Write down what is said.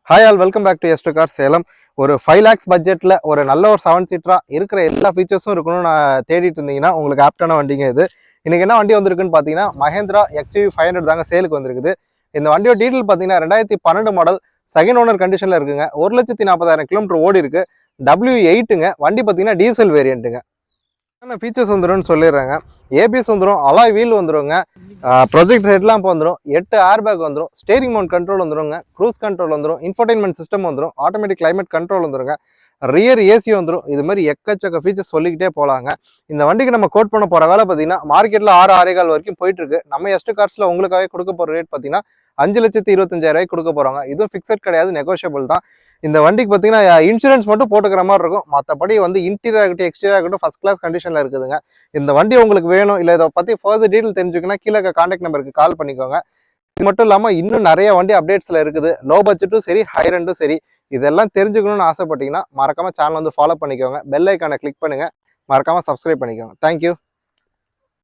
Hi all welcome back to எஸ்டு car Salem. ஒரு 5 lakhs பட்ஜெட்டில் ஒரு நல்ல ஒரு 7 சீட்டராக இருக்கிற எல்லா ஃபீச்சர்ஸும் இருக்கணும்னு நான் தேடிட்டு இருந்தீங்கன்னா உங்களுக்கு ஆப்டான வண்டிங்க இது. இன்றைக்கி என்ன வண்டி வந்திருக்குன்னு பார்த்தீங்கன்னா மஹேந்திரா XUV 500 தாங்க சேலுக்கு வந்திருக்குது. இந்த வண்டியோட டீட்டெயில் பார்த்தீங்கன்னா 2012 மாடல், செகண்ட் ஓனர் கண்டிஷனில் இருக்குங்க. 1,40,000 கிலோமீட்டர் ஓடி இருக்கு. W8ங்க. வண்டி பார்த்தீங்கன்னா டீசல் வேரியண்ட்டுங்க. என்னென்ன ஃபீச்சர்ஸ் வந்துடும் சொல்லிடுறாங்க. ஏபிஎஸ் வந்துடும், அலாய் வீல் வந்துடுங்க, ப்ரொஜெக்ட் ஹெட்லாம்ப் வந்துடும், 8 ஏர் பேக் வந்துடும், ஸ்டேரிங் மவுண்ட் கண்ட்ரோல் வந்துடுங்க, க்ரூஸ் கண்ட்ரோல் வந்துடும், இன்ஃபர்டைன்மெண்ட் சிஸ்டம் வந்துடும், ஆட்டோமேட்டிக் கிளைமேட் கண்ட்ரோல் வந்துடுங்க, ரியர் ஏசி வந்துடும். இது மாதிரி எக்கச்சக்க ஃபீச்சர்ஸ் சொல்லிக்கிட்டே போகலாங்க. இந்த வண்டிக்கு நம்ம கோட் பண்ண போகிற வேலை பார்த்தீங்கன்னா மார்க்கெட்டில் 6-6.25 வரைக்கும் போயிட்டு இருக்கு. நம்ம எஸ்டு கார்ஸில் உங்களுக்காகவே கொடுக்க போகிற ரேட் பார்த்தீங்கன்னா 5,25,000 கொடுக்க போகிறாங்க. இதுவும் ஃபிக்ஸட் கிடையாது, நெகோஷியபிள் தான். இந்த வண்டிக்கு பார்த்தீங்கன்னா இன்சூரன்ஸ் மட்டும் போட்டுக்கிற மாதிரி இருக்கும். மற்றபடி வந்து இன்டீரியர் ஆகட்டும் எக்ஸ்டீரியர் ஆகட்டும் ஃபர்ஸ்ட் கிளாஸ் கண்டிஷனில் இருக்குதுங்க. இந்த வண்டி உங்களுக்கு வேணும் இல்லை இதை பற்றி ஃபர்தர் டீட்டெயில் தெரிஞ்சுக்கணும் கீழே கான்டாக்ட் நம்பருக்கு கால் பண்ணிக்கோங்க. இது மட்டும் இல்லாமல் இன்னும் நிறைய வண்டி அப்டேட்ஸில் இருக்குது. லோ பட்ஜெட்டும் சரி, ஹை ரெண்டும் சரி. இதெல்லாம் தெரிஞ்சுக்கணும்னு ஆசைப்பட்டீங்கன்னா மறக்காமல் சேனல் வந்து ஃபாலோ பண்ணிக்கோங்க. பெல் ஐக்கானை கிளிக் பண்ணுங்கள். மறக்காமல் சப்ஸ்கிரைப் பண்ணிக்கோங்க. தேங்க்யூ.